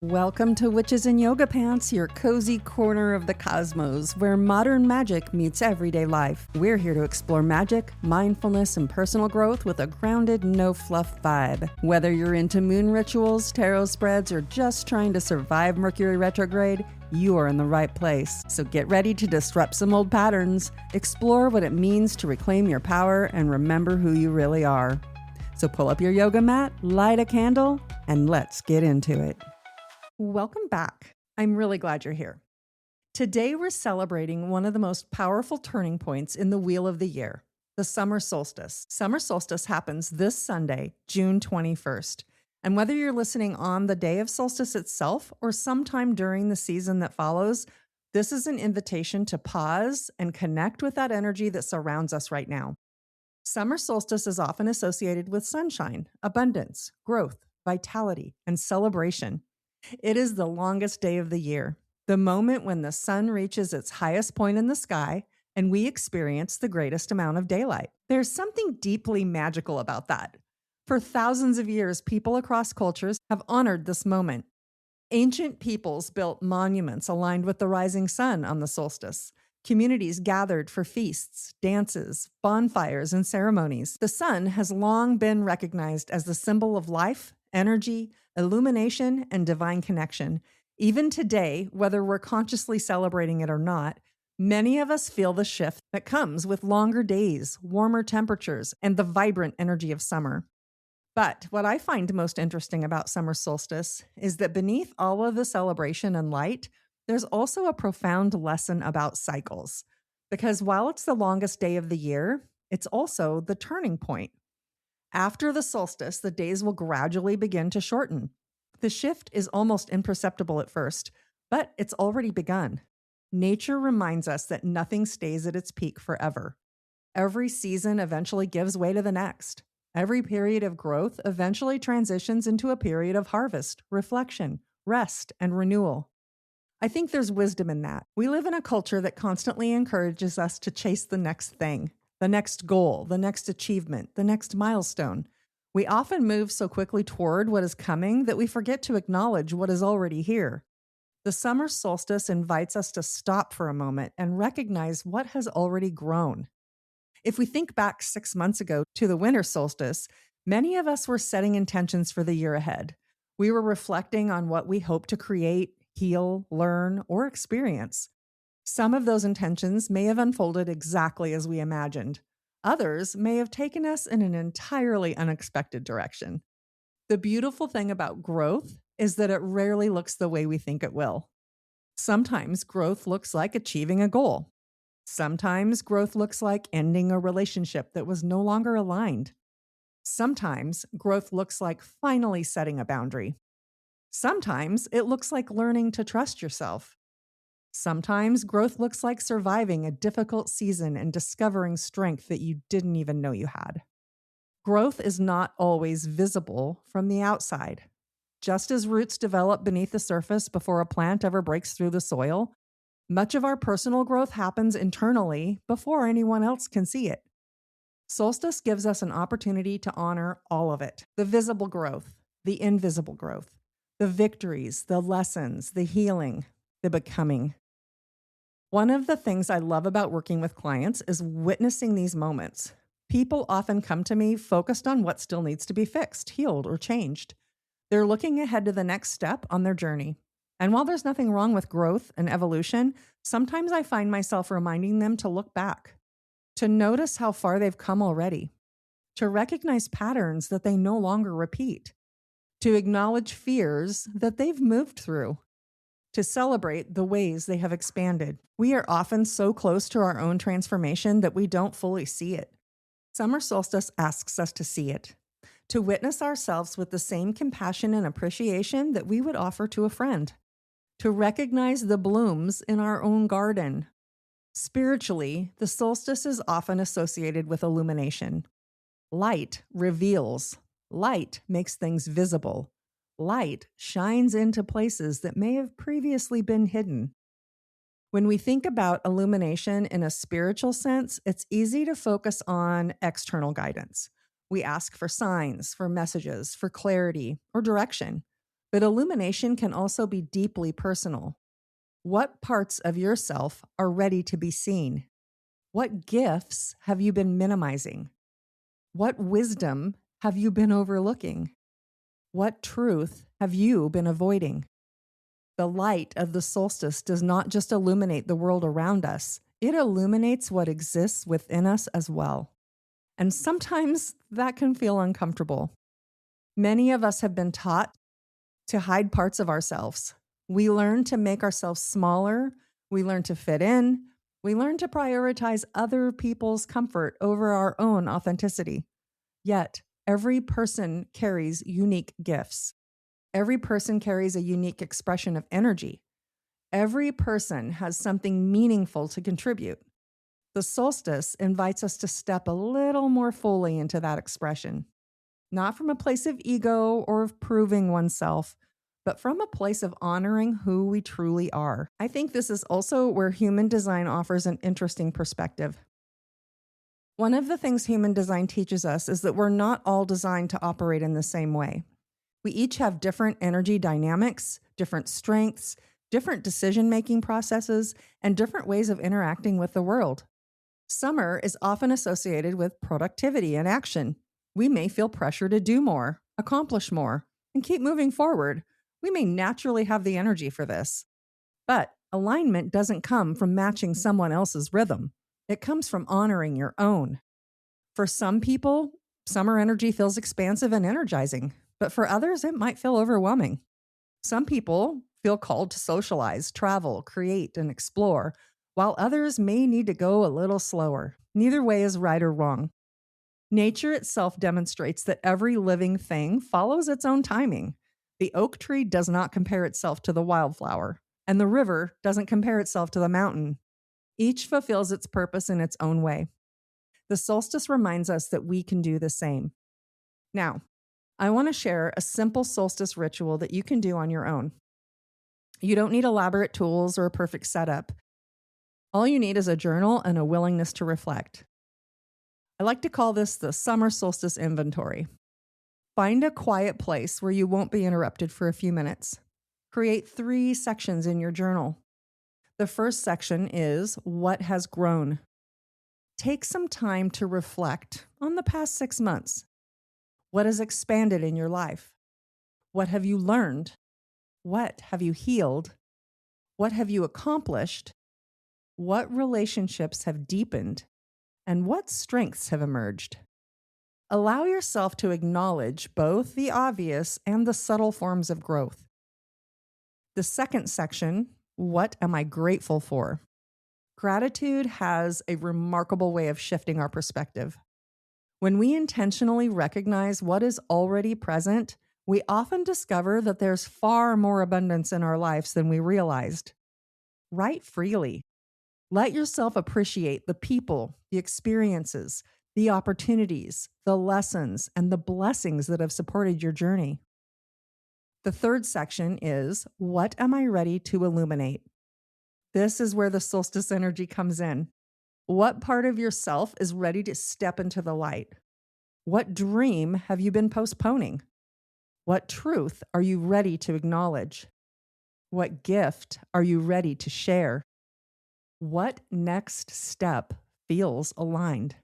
Welcome to Witches in Yoga Pants, your cozy corner of the cosmos, where modern magic meets everyday life. We're here to explore magic, mindfulness, and personal growth with a grounded, no-fluff vibe. Whether you're into moon rituals, tarot spreads, or just trying to survive Mercury retrograde, you are in the right place. So get ready to disrupt some old patterns, explore what it means to reclaim your power, and remember who you really are. So pull up your yoga mat, light a candle, and let's get into it. Welcome back. I'm really glad you're here. Today, we're celebrating one of the most powerful turning points in the wheel of the year, the Summer Solstice. Summer Solstice happens this Sunday, June 21st. And whether you're listening on the day of solstice itself or sometime during the season that follows, this is an invitation to pause and connect with that energy that surrounds us right now. Summer solstice is often associated with sunshine, abundance, growth, vitality, and celebration. It is the longest day of the year, the moment when the sun reaches its highest point in the sky and we experience the greatest amount of daylight. There's something deeply magical about that. For thousands of years, people across cultures have honored this moment. Ancient peoples built monuments aligned with the rising sun on the solstice. Communities gathered for feasts, dances, bonfires, and ceremonies. The sun has long been recognized as the symbol of life, energy, illumination, and divine connection. Even today, whether we're consciously celebrating it or not, many of us feel the shift that comes with longer days, warmer temperatures, and the vibrant energy of summer. But what I find most interesting about summer solstice is that beneath all of the celebration and light, there's also a profound lesson about cycles. Because while it's the longest day of the year, it's also the turning point. After the solstice, the days will gradually begin to shorten. The shift is almost imperceptible at first, but it's already begun. Nature reminds us that nothing stays at its peak forever. Every season eventually gives way to the next. Every period of growth eventually transitions into a period of harvest, reflection, rest, and renewal. I think there's wisdom in that. We live in a culture that constantly encourages us to chase the next thing, the next goal, the next achievement, the next milestone. We often move so quickly toward what is coming that we forget to acknowledge what is already here. The summer solstice invites us to stop for a moment and recognize what has already grown. If we think back 6 months ago to the winter solstice, many of us were setting intentions for the year ahead. We were reflecting on what we hope to create, heal, learn, or experience. Some of those intentions may have unfolded exactly as we imagined. Others may have taken us in an entirely unexpected direction. The beautiful thing about growth is that it rarely looks the way we think it will. Sometimes growth looks like achieving a goal. Sometimes growth looks like ending a relationship that was no longer aligned. Sometimes growth looks like finally setting a boundary. Sometimes it looks like learning to trust yourself. Sometimes growth looks like surviving a difficult season and discovering strength that you didn't even know you had. Growth is not always visible from the outside. Just as roots develop beneath the surface before a plant ever breaks through the soil, much of our personal growth happens internally before anyone else can see it. Solstice gives us an opportunity to honor all of it: the visible growth, the invisible growth, the victories, the lessons, the healing, the becoming. One of the things I love about working with clients is witnessing these moments. People often come to me focused on what still needs to be fixed, healed, or changed. They're looking ahead to the next step on their journey. And while there's nothing wrong with growth and evolution, sometimes I find myself reminding them to look back, to notice how far they've come already, to recognize patterns that they no longer repeat, to acknowledge fears that they've moved through, to celebrate the ways they have expanded. We are often so close to our own transformation that we don't fully see it. Summer solstice asks us to see it, to witness ourselves with the same compassion and appreciation that we would offer to a friend, to recognize the blooms in our own garden. Spiritually, the solstice is often associated with illumination. Light reveals. Light makes things visible. Light shines into places that may have previously been hidden. When we think about illumination in a spiritual sense, it's easy to focus on external guidance. We ask for signs, for messages, for clarity, or direction. But illumination can also be deeply personal. What parts of yourself are ready to be seen? What gifts have you been minimizing? What wisdom have you been overlooking? What truth have you been avoiding? The light of the solstice does not just illuminate the world around us, it illuminates what exists within us as well. And sometimes that can feel uncomfortable. Many of us have been taught to hide parts of ourselves. We learn to make ourselves smaller. We learn to fit in. We learn to prioritize other people's comfort over our own authenticity. Yet, every person carries unique gifts. Every person carries a unique expression of energy. Every person has something meaningful to contribute. The solstice invites us to step a little more fully into that expression, not from a place of ego or of proving oneself, but from a place of honoring who we truly are. I think this is also where human design offers an interesting perspective. One of the things human design teaches us is that we're not all designed to operate in the same way. We each have different energy dynamics, different strengths, different decision-making processes, and different ways of interacting with the world. Summer is often associated with productivity and action. We may feel pressure to do more, accomplish more, and keep moving forward. We may naturally have the energy for this. But alignment doesn't come from matching someone else's rhythm. It comes from honoring your own. For some people, summer energy feels expansive and energizing, but for others, it might feel overwhelming. Some people feel called to socialize, travel, create, and explore, while others may need to go a little slower. Neither way is right or wrong. Nature itself demonstrates that every living thing follows its own timing. The oak tree does not compare itself to the wildflower, and the river doesn't compare itself to the mountain. Each fulfills its purpose in its own way. The solstice reminds us that we can do the same. Now, I want to share a simple solstice ritual that you can do on your own. You don't need elaborate tools or a perfect setup. All you need is a journal and a willingness to reflect. I like to call this the Summer Solstice inventory. Find a quiet place where you won't be interrupted for a few minutes. Create 3 sections in your journal. The first section is what has grown. Take some time to reflect on the past 6 months. What has expanded in your life? What have you learned? What have you healed? What have you accomplished? What relationships have deepened? And what strengths have emerged? Allow yourself to acknowledge both the obvious and the subtle forms of growth. The second section, what am I grateful for? Gratitude has a remarkable way of shifting our perspective. When we intentionally recognize what is already present, we often discover that there's far more abundance in our lives than we realized. Write freely. Let yourself appreciate the people, the experiences, the opportunities, the lessons, and the blessings that have supported your journey. The third section is, what am I ready to illuminate? This is where the solstice energy comes in. What part of yourself is ready to step into the light? What dream have you been postponing? What truth are you ready to acknowledge? What gift are you ready to share? What next step feels aligned?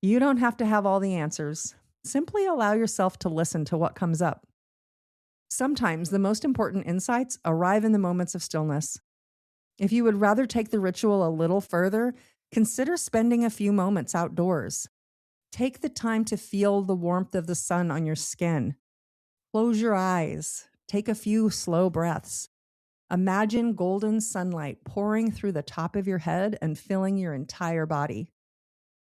You don't have to have all the answers. Simply allow yourself to listen to what comes up. Sometimes the most important insights arrive in the moments of stillness. If you would rather take the ritual a little further, consider spending a few moments outdoors. Take the time to feel the warmth of the sun on your skin. Close your eyes. Take a few slow breaths. Imagine golden sunlight pouring through the top of your head and filling your entire body.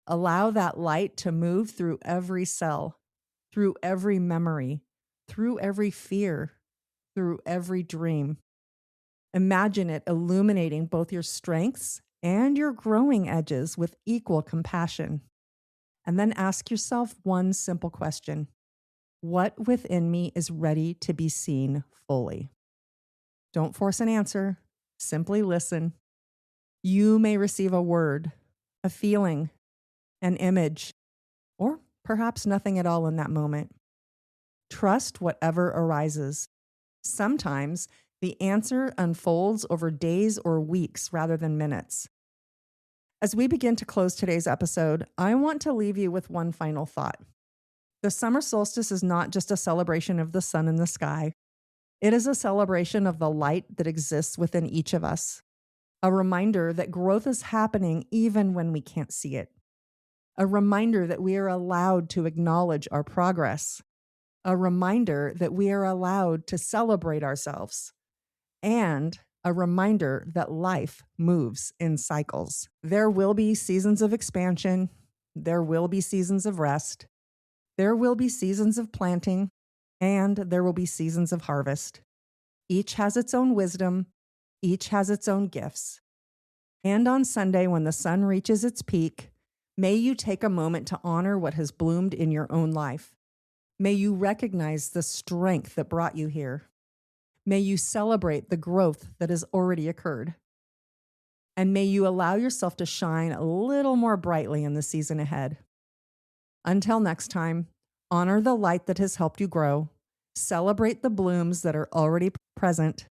Allow that light to move through every cell, through every memory, through every fear, through every dream. Imagine it illuminating both your strengths and your growing edges with equal compassion. And then ask yourself one simple question. What within me is ready to be seen fully? Don't force an answer. Simply listen. You may receive a word, a feeling, an image, or perhaps nothing at all in that moment. Trust whatever arises. Sometimes the answer unfolds over days or weeks rather than minutes. As we begin to close today's episode, I want to leave you with one final thought. The summer solstice is not just a celebration of the sun in the sky. It is a celebration of the light that exists within each of us. A reminder that growth is happening even when we can't see it. A reminder that we are allowed to acknowledge our progress. A reminder that we are allowed to celebrate ourselves. And a reminder that life moves in cycles. There will be seasons of expansion. There will be seasons of rest. There will be seasons of planting. And there will be seasons of harvest. Each has its own wisdom. Each has its own gifts. And on Sunday, when the sun reaches its peak, may you take a moment to honor what has bloomed in your own life. May you recognize the strength that brought you here. May you celebrate the growth that has already occurred. And may you allow yourself to shine a little more brightly in the season ahead. Until next time, honor the light that has helped you grow, celebrate the blooms that are already present,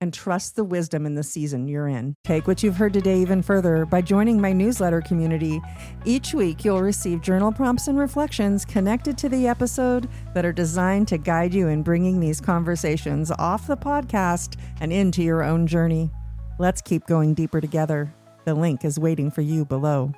and trust the wisdom in the season you're in. Take what you've heard today even further by joining my newsletter community. Each week, you'll receive journal prompts and reflections connected to the episode that are designed to guide you in bringing these conversations off the podcast and into your own journey. Let's keep going deeper together. The link is waiting for you below.